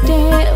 Dek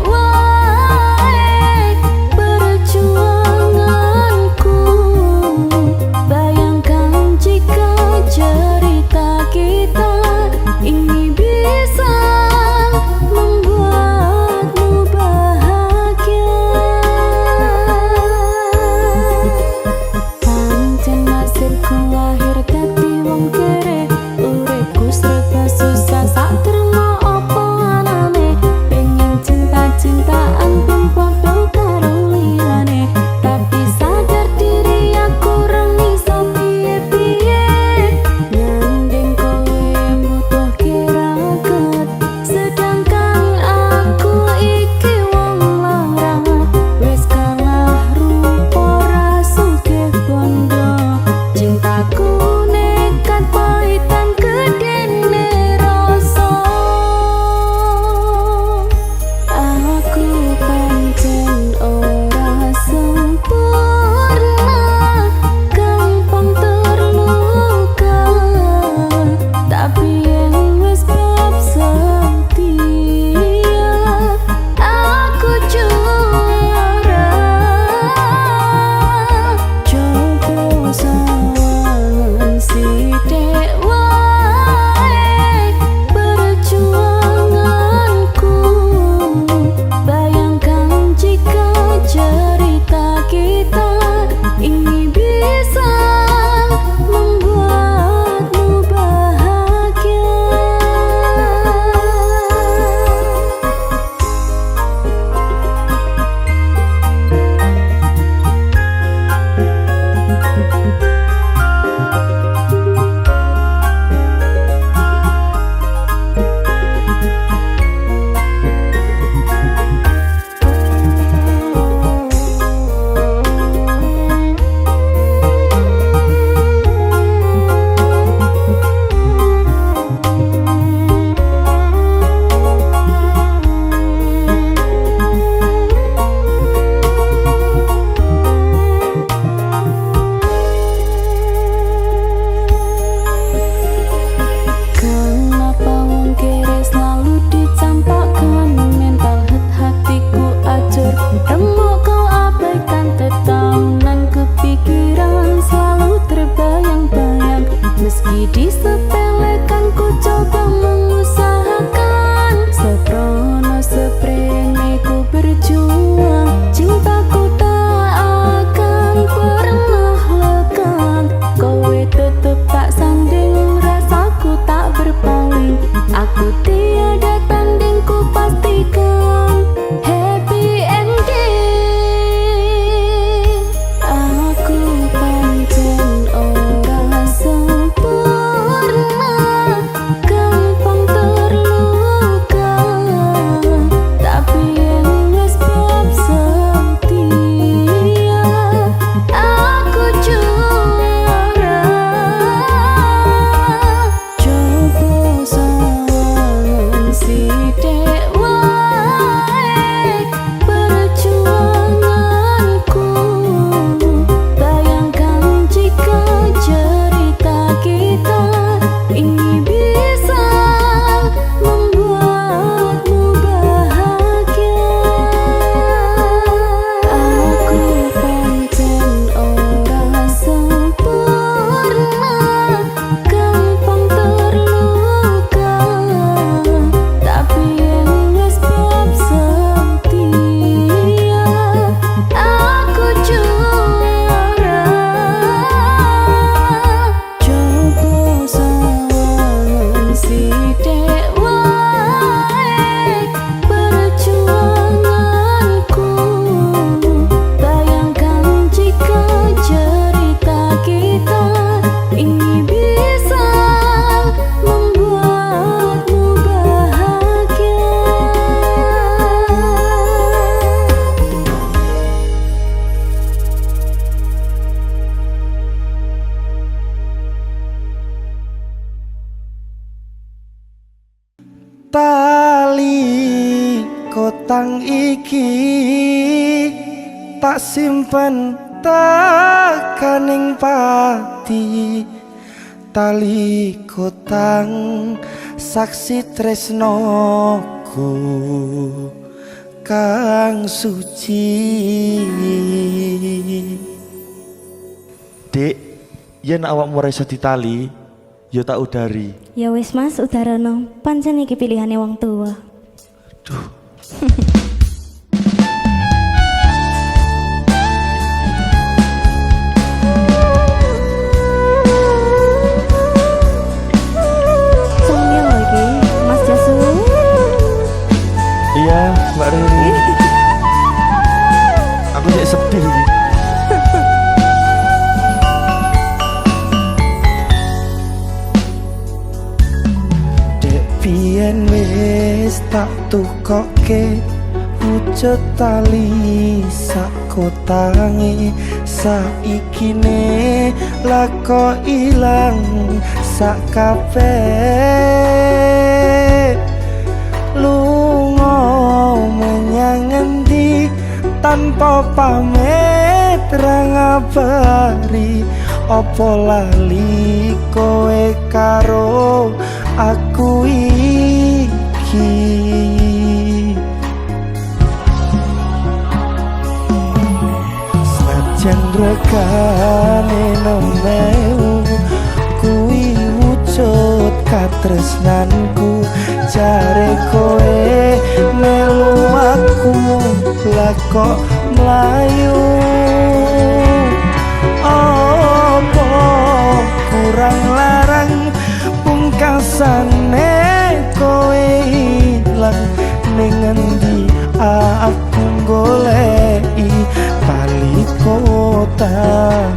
kotang iki tak simpen takaning pati tali kotang saksi tresnoku kang suci. Dek, yen awakmu ora iso ditali, ya tak udari. Ya wis Mas, udarono. Pancen iki pilihane wong tua. Duh. Songnya lagi, Mas Jasu. Iya, Mbak Riri. Aku jadi sedih iki. Biyen wis tak tukoke wujud tali sak kotange saiki ne lako ilang sak kabeh lunga menyang endi tanpa pamit ra ngabari opo lali kowe karo aku iki. Senajan regane nemeu kuwi wujud katresnanku jare kowe melu aku lah kok mlayu opo kurang larang pungkasane kowe ilang ning endi aku goleki tali kotang.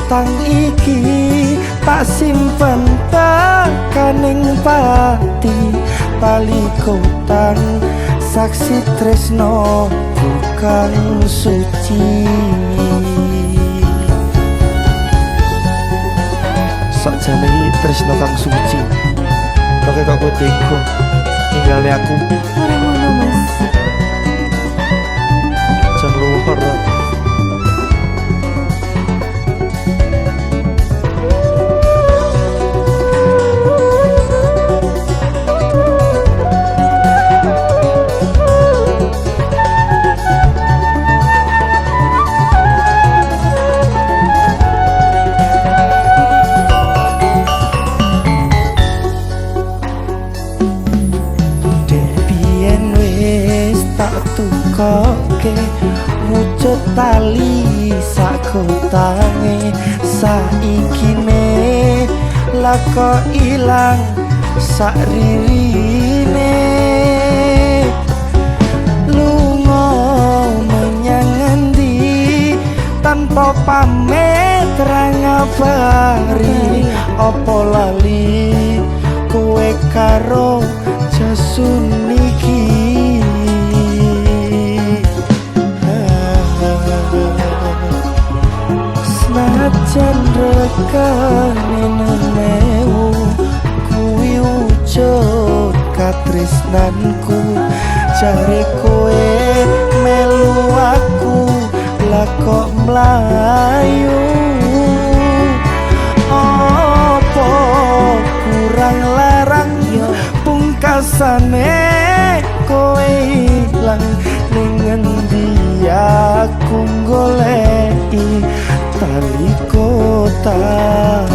Tang iki tak simpen takaning pati tali kotang saksi tresno bukan suci. Sakjane iki tresno kang suci kok kowe tega ninggalne aku. Ora ngono Mas. Jan luhur. Tukoke wujud tali sak kotange saiki ne lako ilang sak ririne lunga menyang endi tanpa pamit ra ngabari opo lali kowe karo jasun iki. Senajan regane nemeu kuwi wujud katresnanku jare kowe melu aku lah kok mlayu opo rasane kowe ilang ning ngendi aku goleki tali kotak.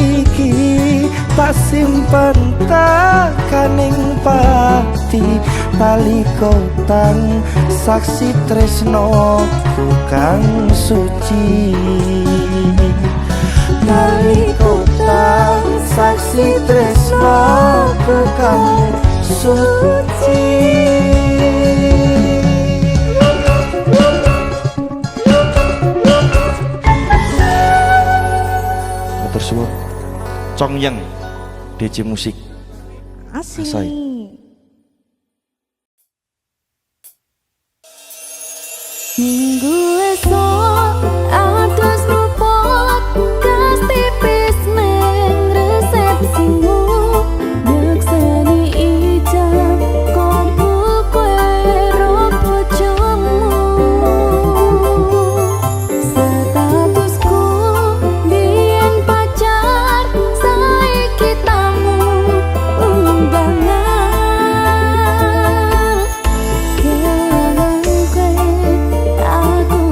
Iki tak simpen takaning pati tali kotang saksi tresno kang suci. Tali kotang saksi tresno kang suci. Tersebut Congyang DJ Musik Asik. Asai. Minggu esok atus luput kas tipis neng resepsimu nyekseni ijam kompu kue ropo jomu statusku biyen pacar saiki tamu undangan kelangan kue aku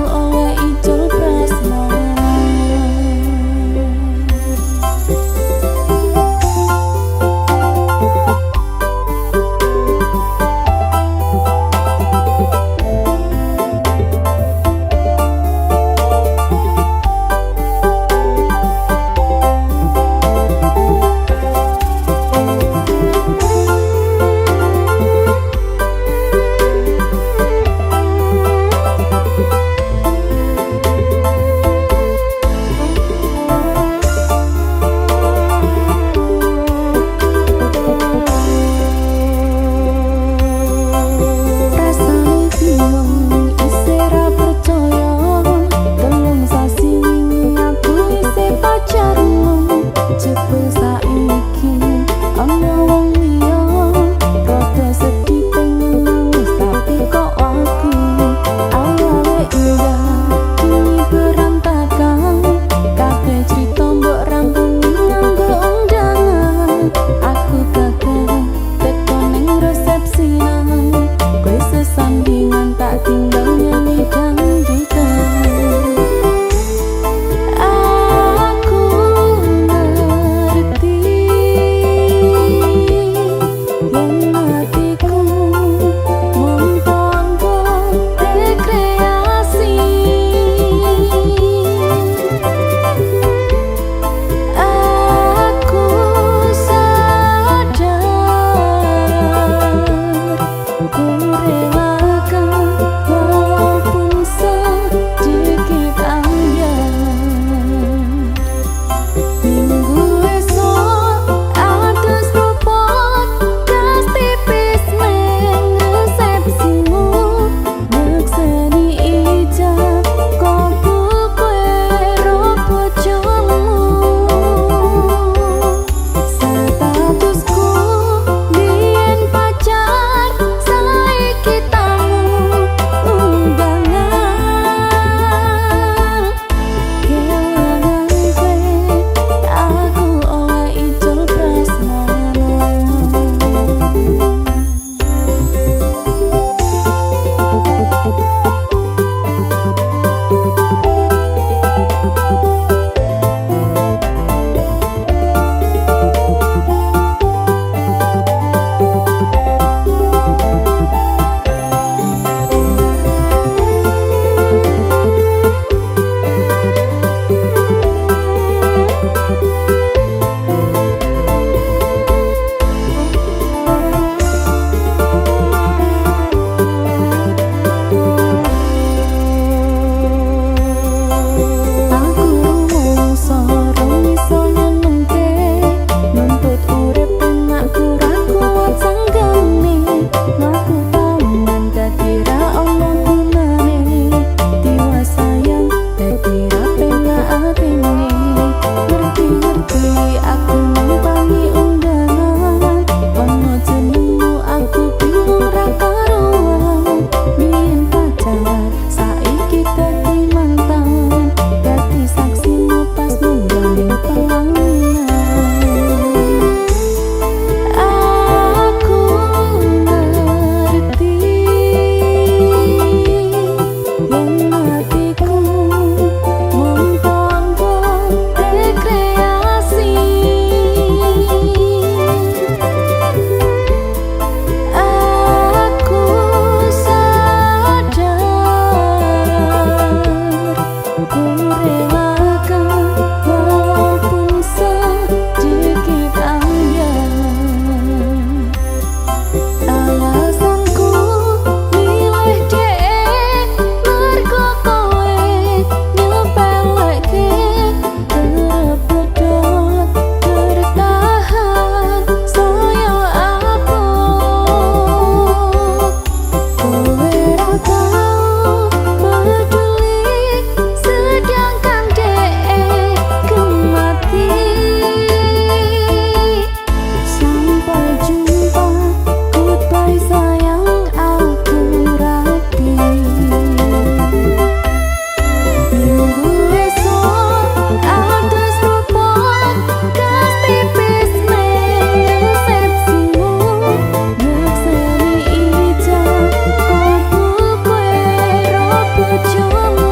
bojomu.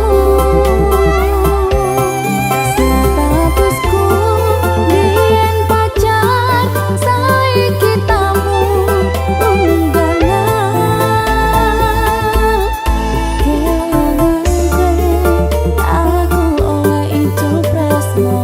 Statusku biyen pacar, saiki tamu undangan. Kelangan aku oleh itu tresno.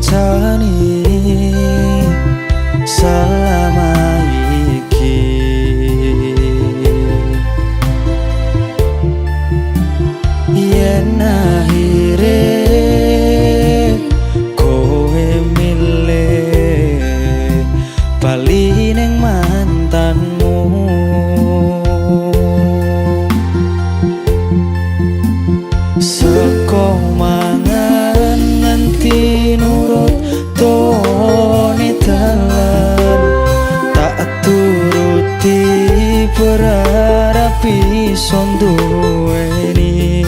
ngancani selama iki yen akhire kowe milih bali ning mantanmu seko mangan nganti nurut tone dalan tak turuti berharap iso duweni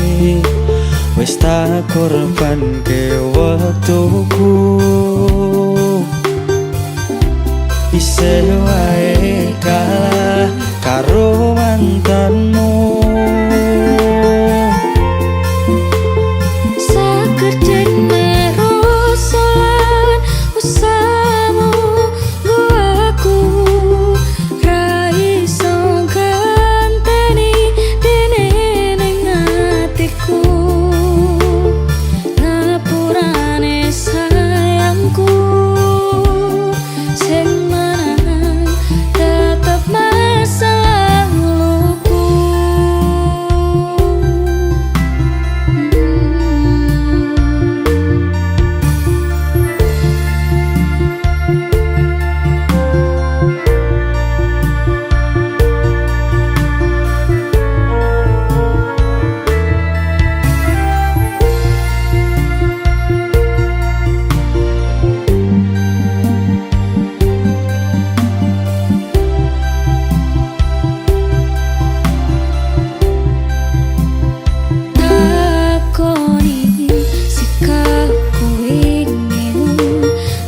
wis tak korbanke wektuku isih wae kalah karo mantanmu Sakedene rosolan usahamu nggo aku ra iso ganteni dene ning atiku ngapurane sayangku sing menang tetep masa laluku. Takoni sikapku ingin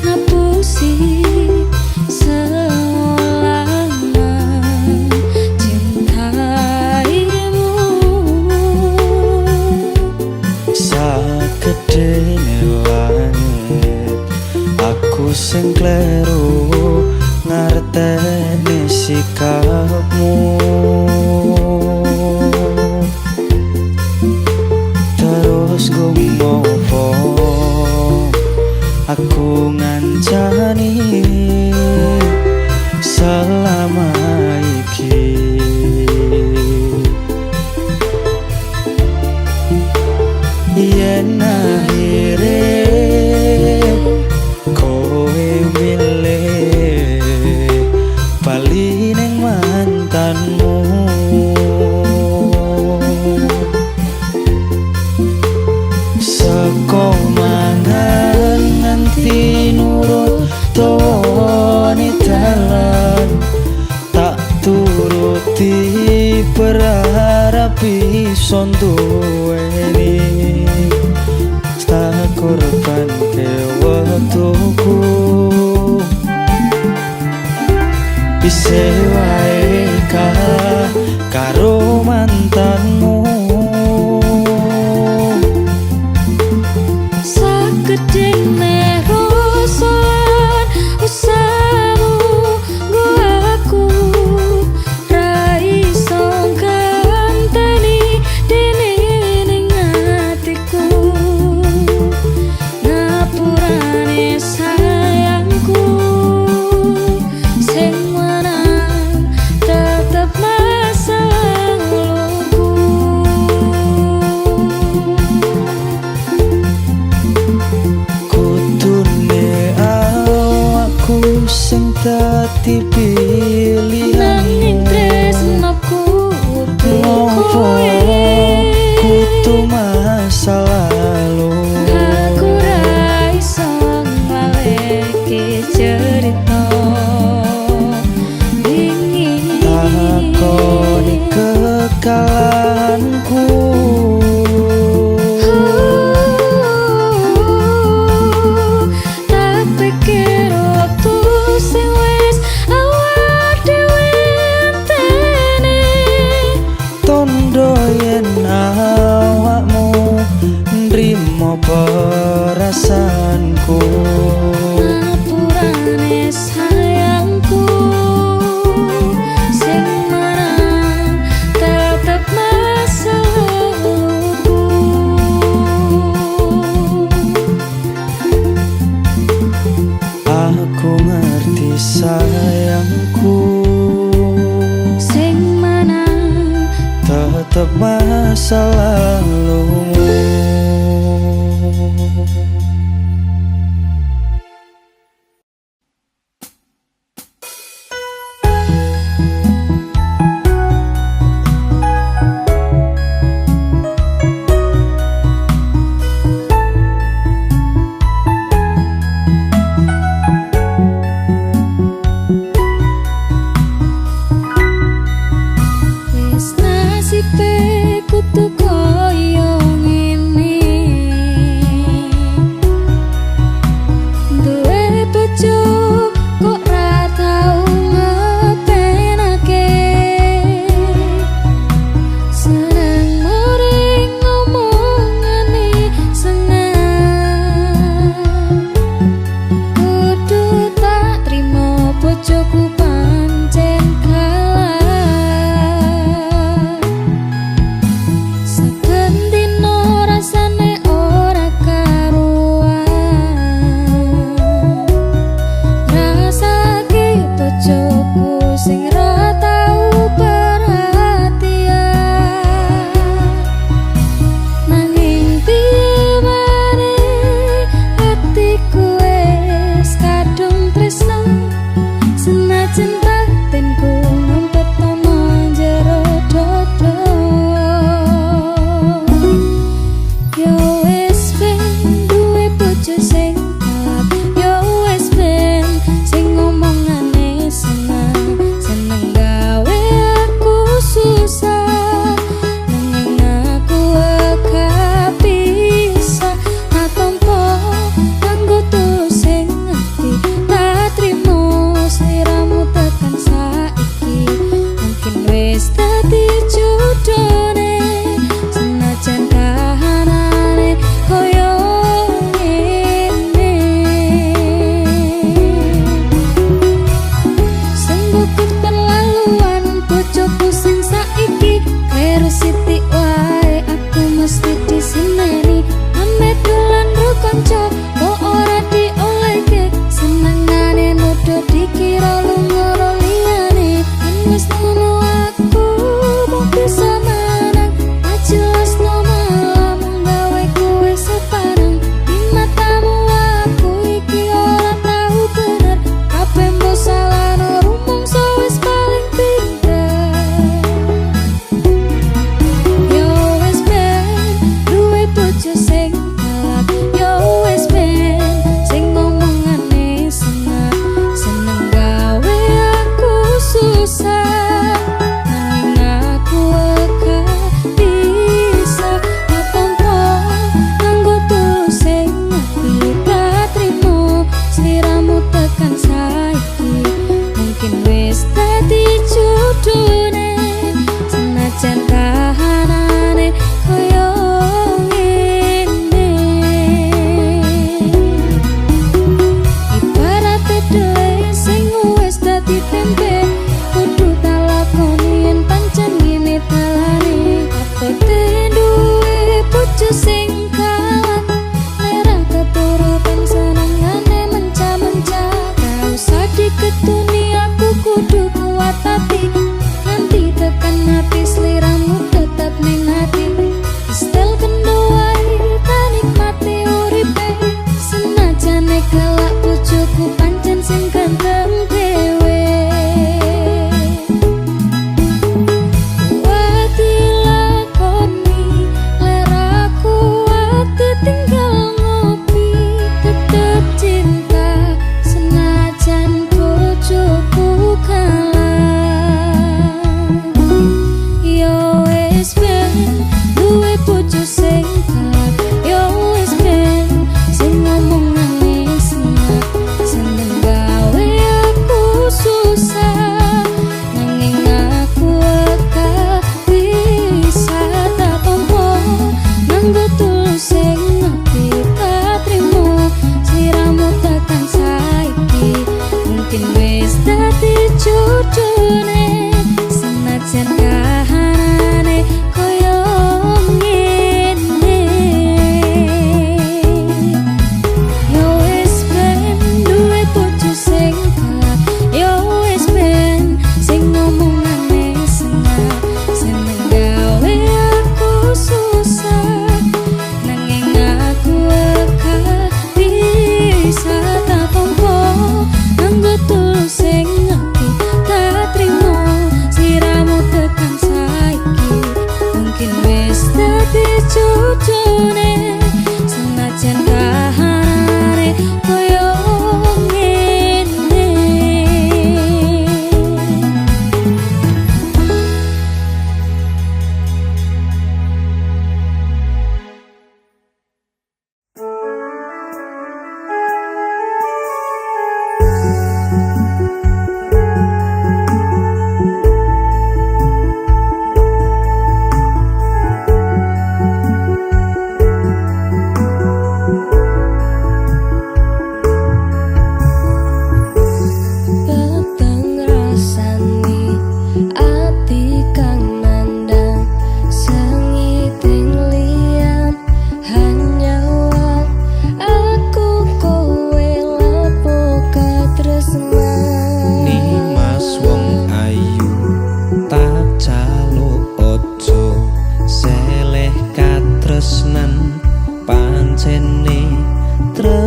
ngapusi selama cintaimu sakedene langit aku sing kleru ngarteni sikapmu terus gumopo aku ngancani selama iki yen akhire kowe milih bali ning mantanmu seko mangan nganti nurut tone dalan tak turuti berharap iso duweni tak korbanke wektuku isih wae kalah karo mantanmu sakedene rosolan usahamu nggo aku ra iso ganteni dene ning atiku ngapurane sayangku sing menang tetep masa laluku. kudune awakku sing dadi Nanging pilihanmu tresnaku ngopo kudu masa lalu aku ra iso ngaleke cerita dingin takoni kekalahanku tak pikir waktu sing wis awak dhewe enteni tondo yen awakmu nrimo perasaanku ngapurane sayangku sing menang tetep masa laluku.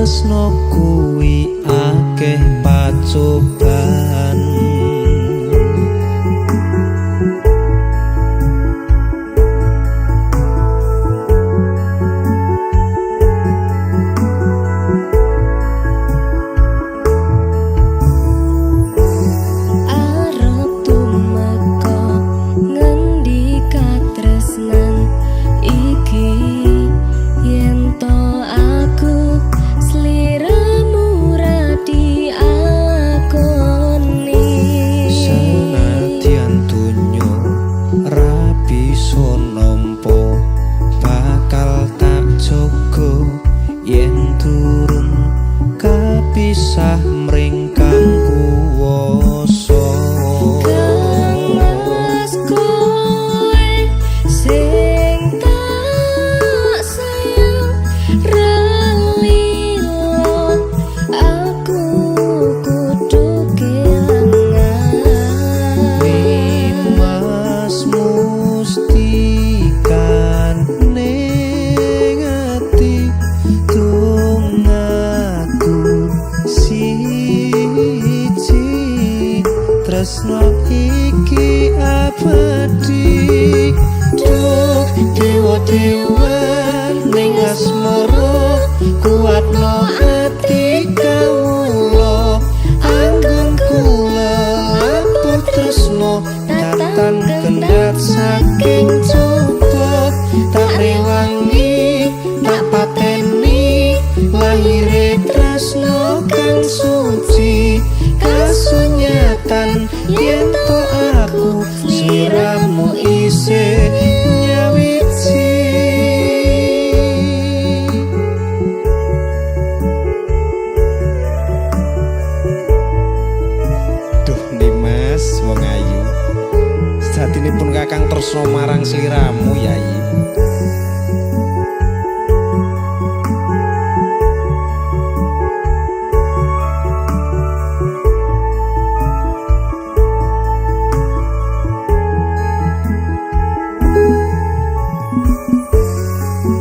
tresno kuwi akeh pacoban. Arep tumeka ngendi katresnan iki yen to aku sliramu ra diakoni. Senadyan donya ra bisa nampa bakal tak jaga yen durung kapisah mring kang kuwasa. Kangmas kowe sing tak sayang ra lilo aku kudu kelangan. Mas mustikan ning ati tunggu siji tresno iki abadi. Duh dewa-dewa ning asmara kuatno ati kawula anggon kula lapur tresno tatan kendhat saking coba tak rewangi tak pateni lahire tresno kang suci kasunyatan yen to aku sliramu isih nyawiji. Duh Dimas wong ayu sejatinipun kakang tresno marang sliramu Yayi.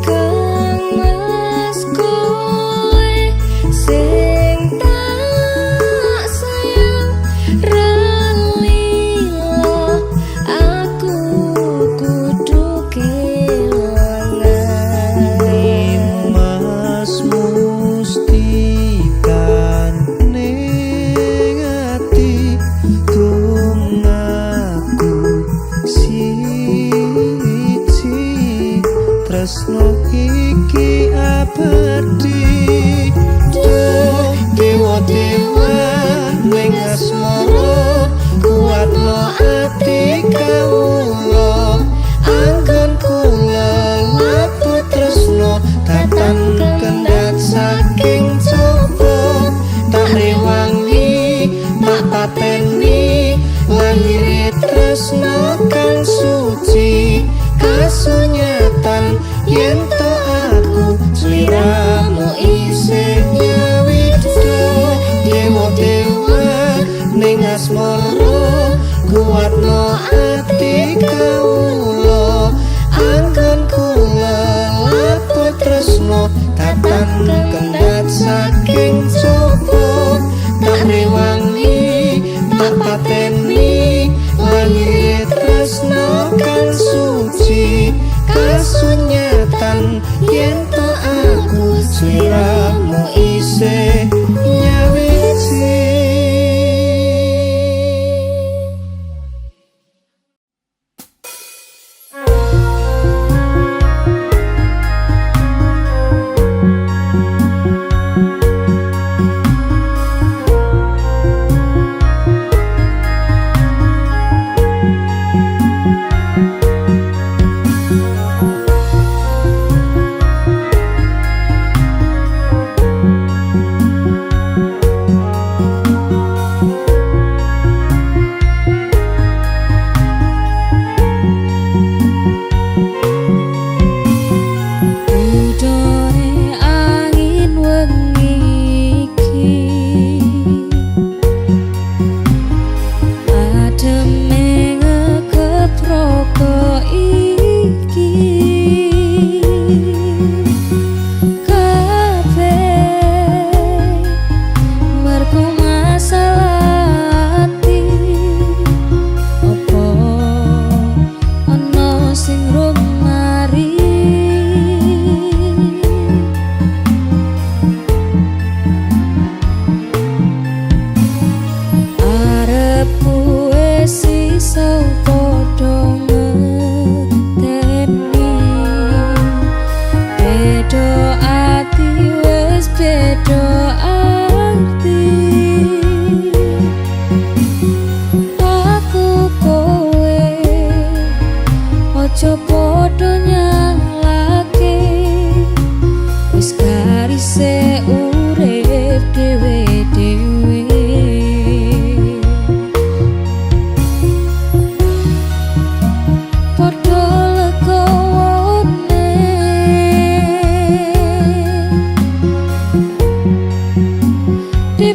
Kangmas kowe sing tak sayang ra lilo aku kudu kelangan. Mas mustikan ning ati tunggu siji tresno iki abadi. Duh dewa-dewa ning asmara kuatno ati kawula anggon kula laput tresno tatan kendhat saking coba tak rewangi tak pateni lahire tresno kang suci kasunyatan yen to aku sliramu isih nyawiji. Dewa-dewa ning asmara kuatno ati kawula anggon kula laput tresno tatan kendhat saking coba tak rewangi tak pateni lahire tresno kang suci kasunyatan yen to aku sliramu isih nyawiji.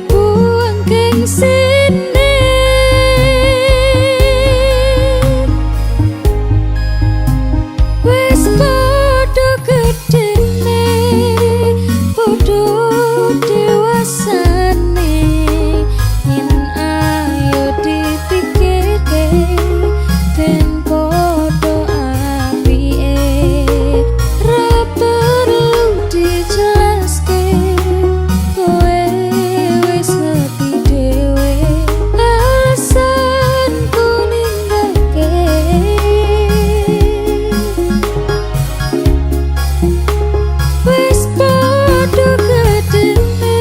buang gengsine wis padha gedene padha dewasane yen ayo dipikirke ben padha apike ra perlu dijelaske kowe wis ngerti dhewe alasanku ninggalke wis padha gedene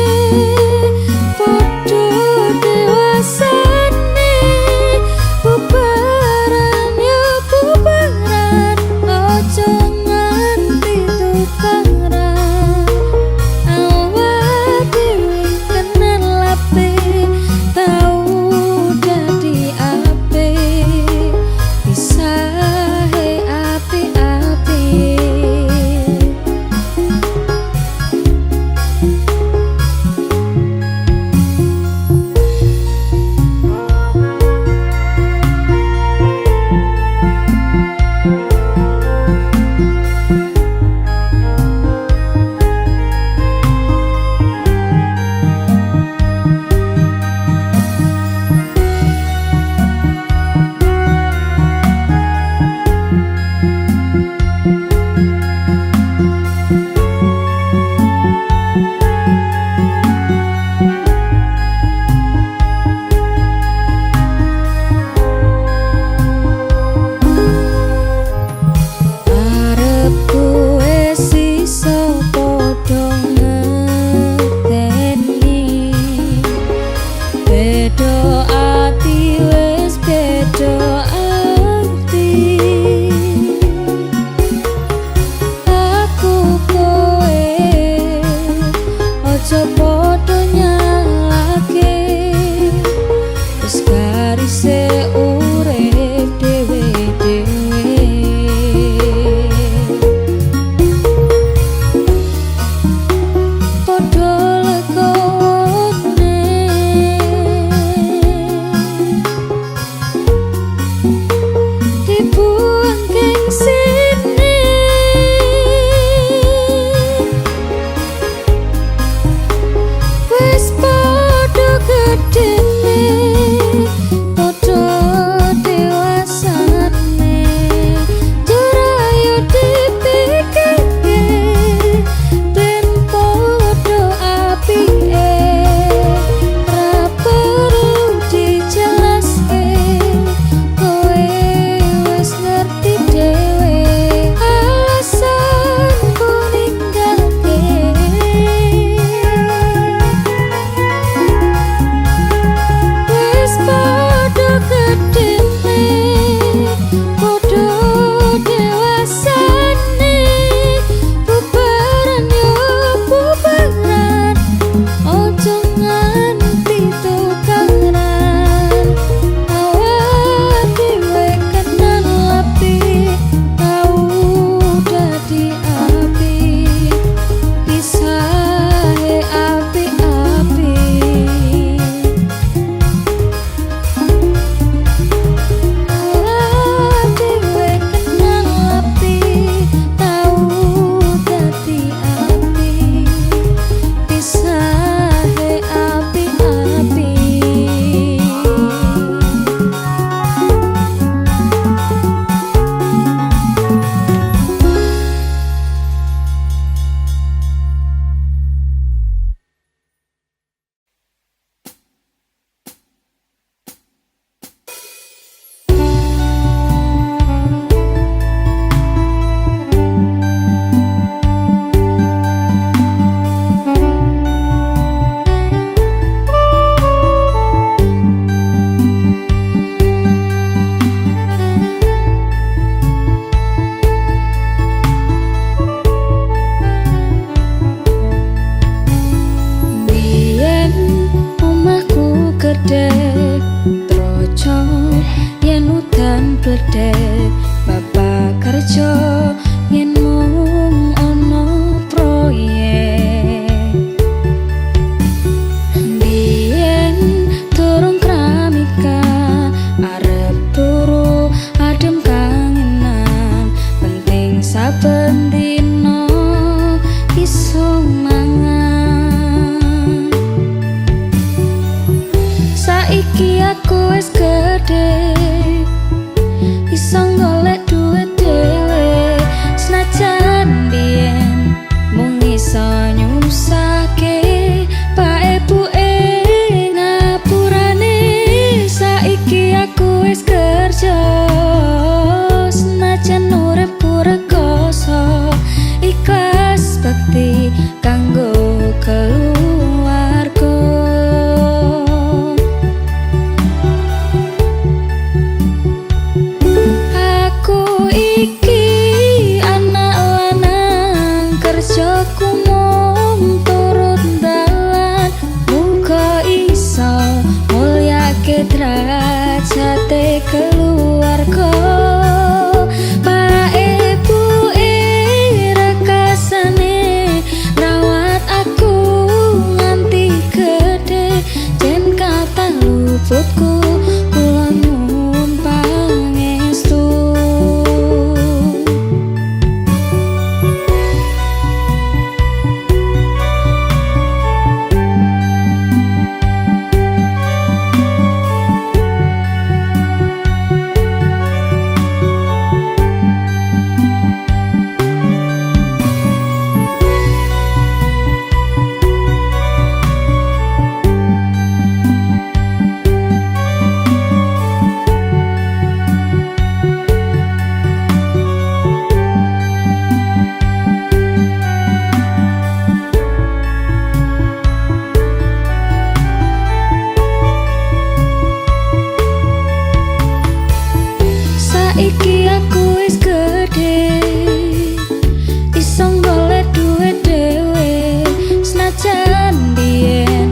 Senajan biyen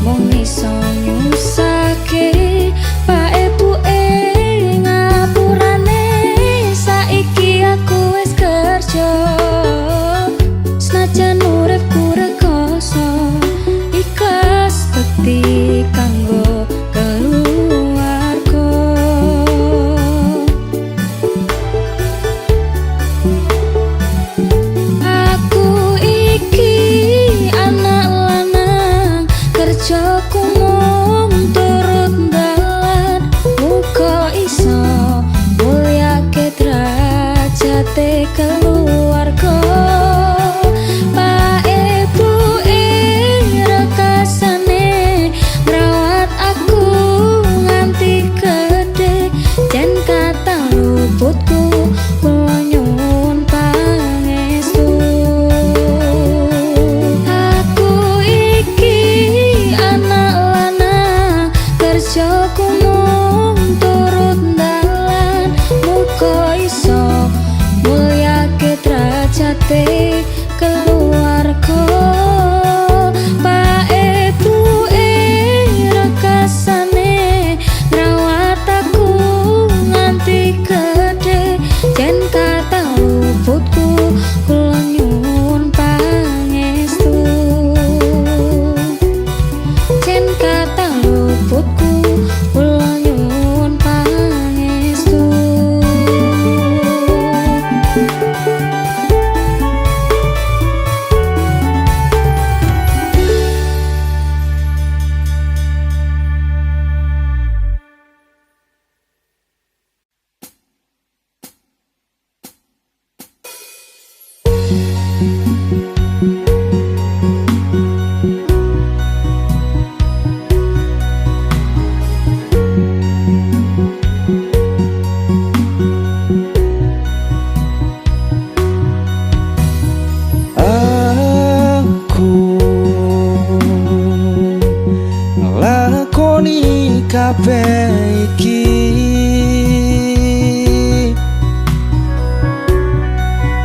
mung iso nyusake Pak Ibu ngapurane saiki aku wis kerja senajan uripku rekoso ikhlas bekti kanggo keluarga aku iki anak lanang kerjaku mung turut dalan muga iso mulyake derajate keluarga Pak Ibu rekasane ngrawat aku nganti gede jan kata luputku kula nyuwun pangestu aku iki anak lanang kerjaku mung turut dalan muga iso mulyake derajate keluarga Pak Ibu rekasane ngrawat aku nganti gede jan kata luputku kula nyuwun pangestu jan kata luputku kula nyuwun pangestu Aku nglakoni kabeh iki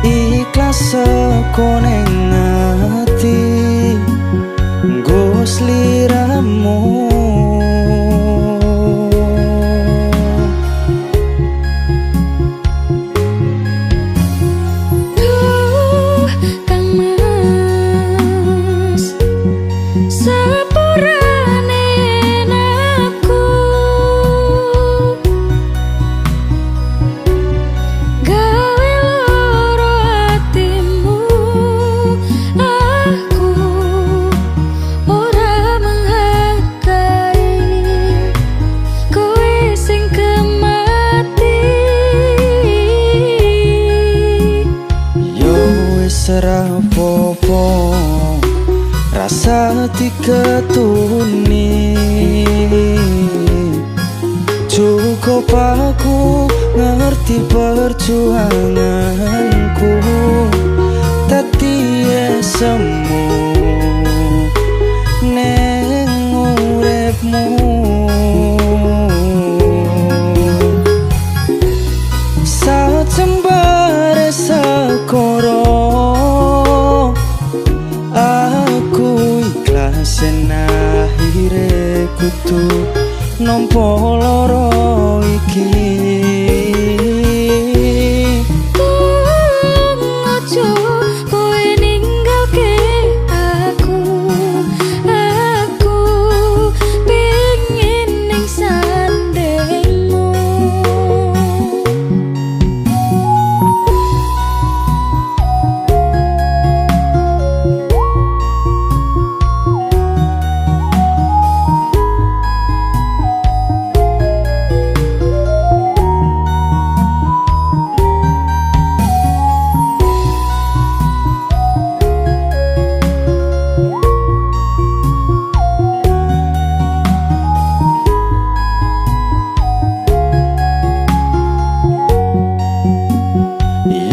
ikhlas saka ning ati nggo sliramu Duh, Kang Mas, sepurane aku gawe loro atimu aku ora menghargai kowe sing kemati yo wis ora apa-apa rasa diketuni cukup aku ngerti perjuanganku dadi semu neng uripmu sajembare sekoro aku ikhlas akhire kudu nampa loro iki Ojo kowe ninggalke aku pengen ning sandengmu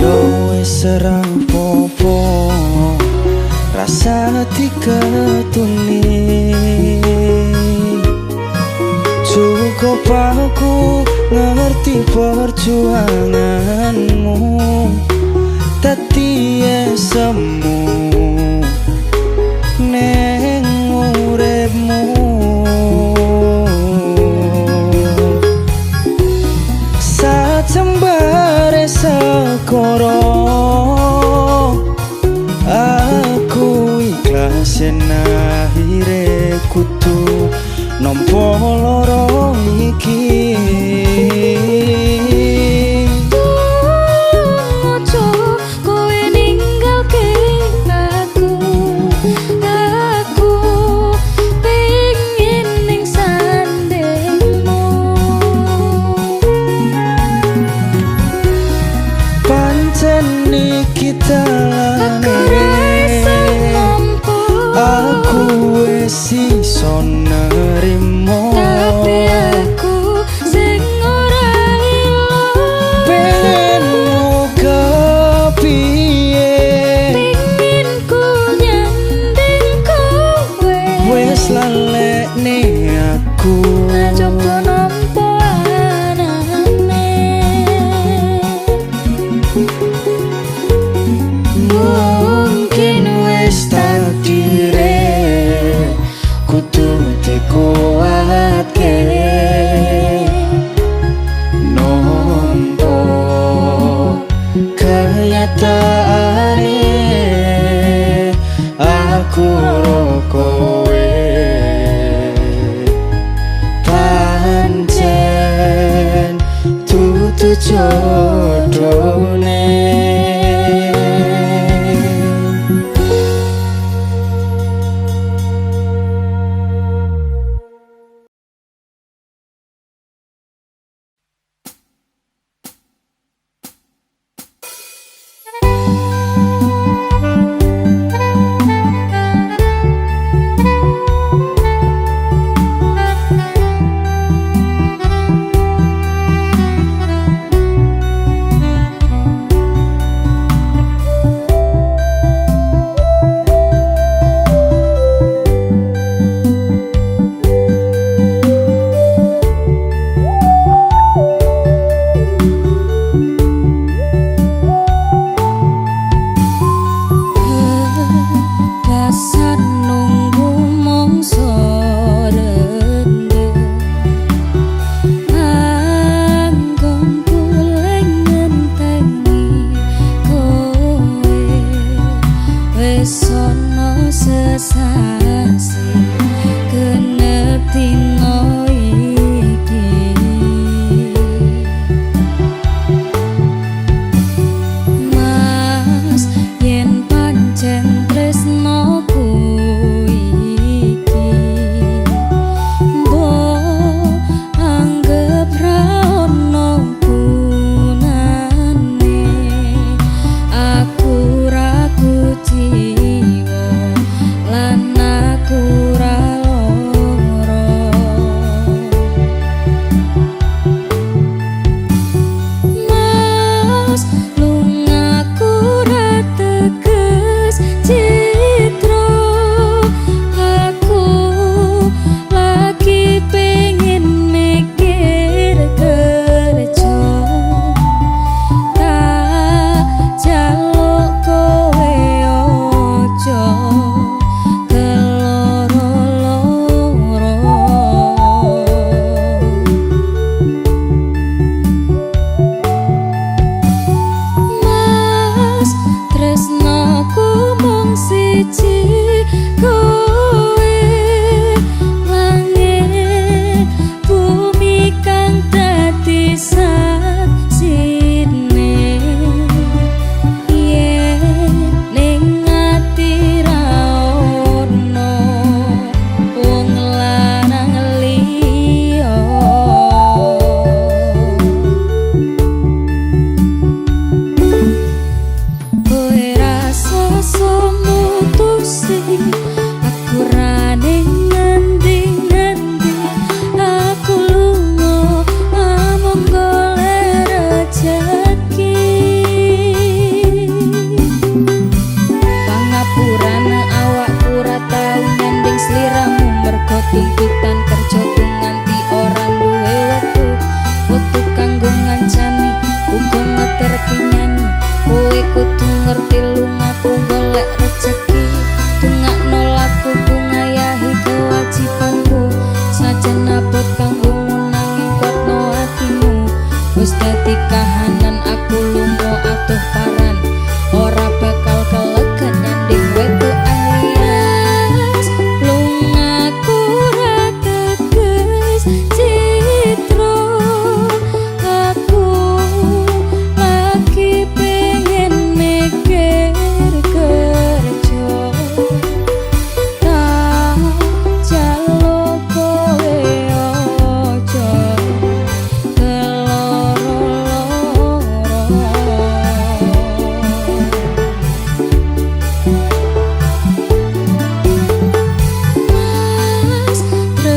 yo wis ora apa-apa rasa diketuni cukup aku ngerti perjuanganmu dadi semu nek kudu nampa lara iki. Ojo kowe ninggalke aku pengen ning sandengmu. Pancen iki Aku iso nampa, aku wis iso nerimo, tapi aku sing ora ilang. pengen muga piye Pengen ku nyanding kowe, wis lalekne aku. coba nampa anane. Mungkin wis takdire kudu dikuatke nompo kenyataane aku ro kowe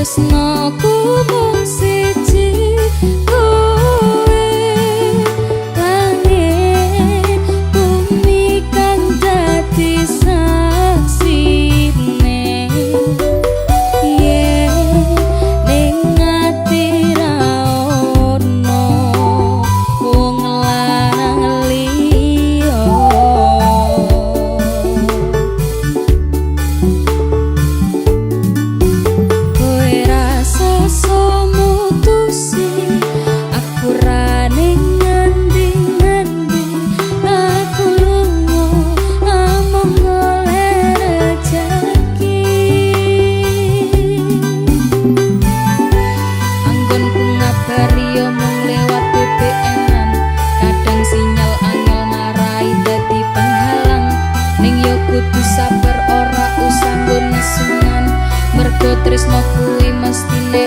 tresnoku mung siji kowe langit bumi kang dadi saksine yen ning ati ra ono wong lanang liya kowe rasa mutusi aku ra ning ngendi-ngendi aku lunga amung golek rejeki anggonku ngabari yo mung lewat BBM-an kadang sinyal angel marai dadi penghalang ning yo kudu sabar ora usah nggo nesungan mergo tresno kuwi mestine